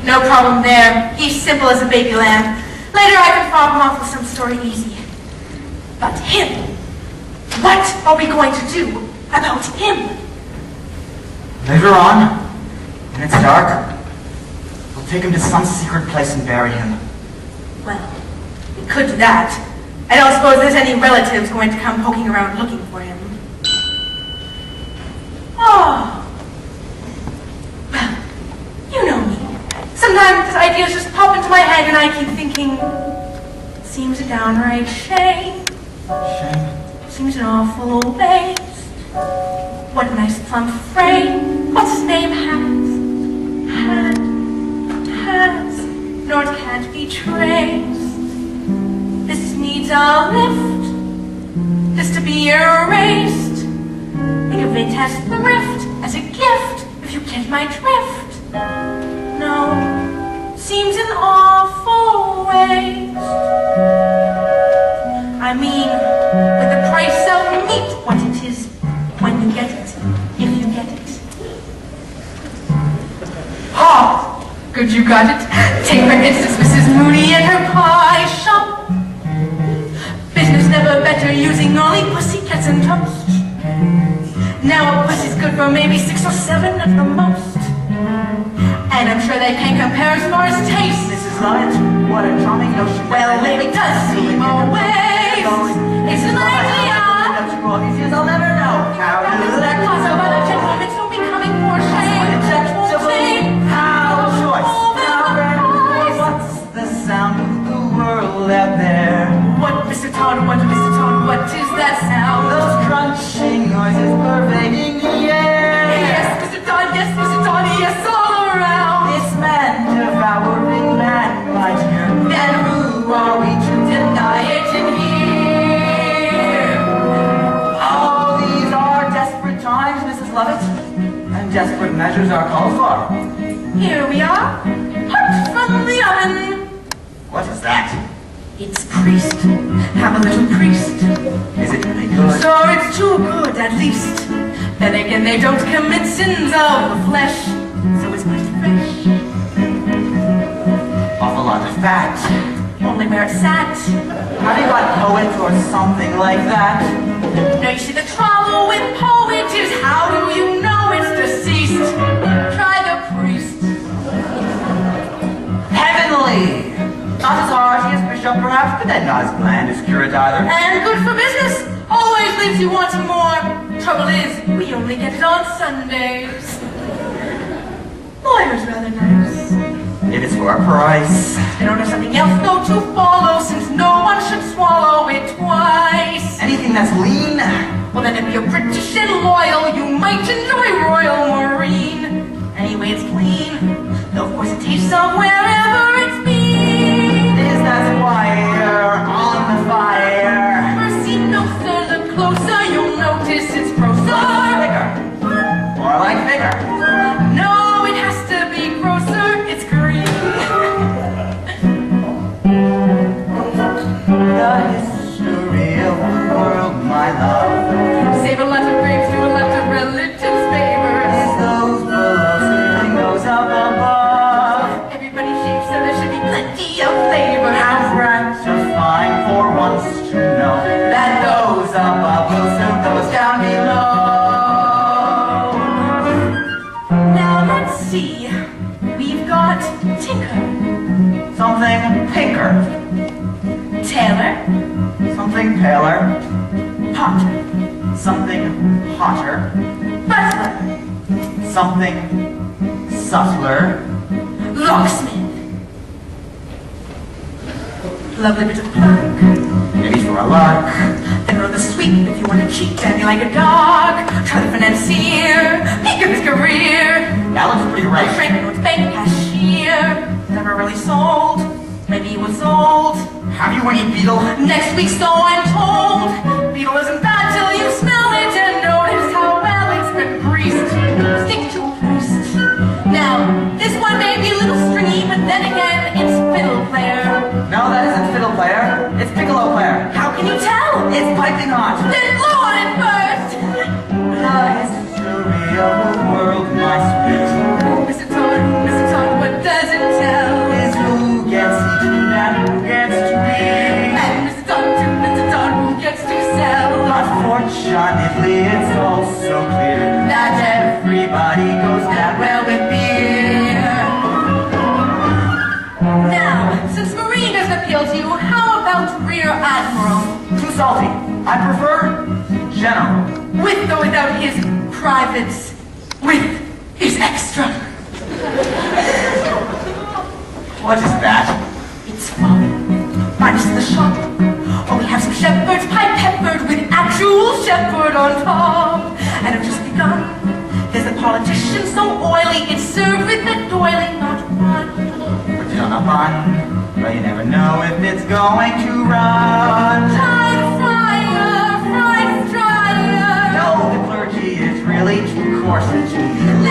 No problem there. He's simple as a baby lamb. Later I can fob him off with some story easy. But him, what are we going to do about him? Later on, when it's dark, we'll take him to some secret place and bury him. Well, we could do that. I don't suppose there's any relatives going to come poking around looking for him. Oh. Well, you know me. Sometimes ideas just pop into my head and I keep thinking, seems a downright shame. Shame? Seems an awful old waste. What a nice plump frame. What's his name has, nor it can't be traced. This needs a lift, this to be erased. Think of it as thrift, as a gift, if you get my drift. No, seems an awful waste. I mean, with the price of meat, what it is when you get it, if you get it. Ha! Good, you got it. Take for instance Mrs. Moody and her pie shop. Business never better, using only pussycats and toast. Now a pussy's good for maybe 6 or 7 at the most. And I'm sure they can't compare as far as taste. Mrs. Light, what a charming notion. Well, it does seem a waste. It's an idea. I'll never know. How do that cause of other gentlemen so becoming for shame? How choice? What's the sound of the world out there? What, Mr. Todd, what is that sound? Those crunching noises pervading the air. Yes, Mr. Todd, yes, all around. This man, devouring man, my dear. Then who are we to deny it in here? Oh, these are desperate times, Mrs. Lovett, and desperate measures are called for. Here we are, hot from the oven. What is that? It's priest. Have a little priest. Is it really good? So it's too good, at least. Then again, they don't commit sins of the flesh, so it's quite fresh. Awful lot of fat. Only where it's sat. Have you got poet or something like that? No, you see, the trouble with poet is how do you know it's deceased? Try the priest. Heavenly! Not as hearty as Bishop, perhaps, but then not as bland as curate either. And good for business. Always leaves you wanting more. Trouble is, we only get it on Sundays. Lawyer's rather nice. If it's for a price. In order something else though to follow, since no one should swallow it twice. Anything that's lean? Well then if you're British and loyal, you might enjoy Royal Marine. Anyway, it's clean, though of course it tastes of wherever it's been. Is that fire on the fire? Mercy, no sir, look closer, you'll notice it's grosser. Bigger. More like bigger. No, it has to be grosser, it's green. The history of the world, my love. Save a lot of grapes, do a lot of relatives' favors. Is those below serving those up above? Everybody shapes so there should be plenty of flavor. How gratifying for once to know that those up above will serve those down below. Now let's see. We've got Tinker, Something pinker. Taylor, Something paler. Potter, Something hotter. Butler, Something subtler. Locksmith. Lovely bit of clerk. Maybe for a lark. Then roll the sweep if you want to cheat Danny like a dog. Try the financier, peak of his career. That looks pretty right. Frank North Bank cashier. Never really sold. Maybe he was old. Have you any beetle? Next week, so I'm told. Beetle isn't bad till you smell it and notice how well it's been greased. Stick to a priest. Now, this one may be a little stringy, but then again, it's fiddle player. No, that isn't fiddle player. It's piccolo player. How can you tell? It's piping hot. Then blow on it first. The history of the world, my sweet. Mr. Todd, what does it tell? salty. I prefer general. With or without his privates. With his extra. What is that? It's fun. Minus the shop. Oh, we have some shepherds pie peppered with actual shepherd on top. And I've just begun. There's a politician so oily, it's served with a doily, not one. Put it on a bun, but you never know if it's going to run. Time fryer, fry fryer. No, the clergy is really too coarse and too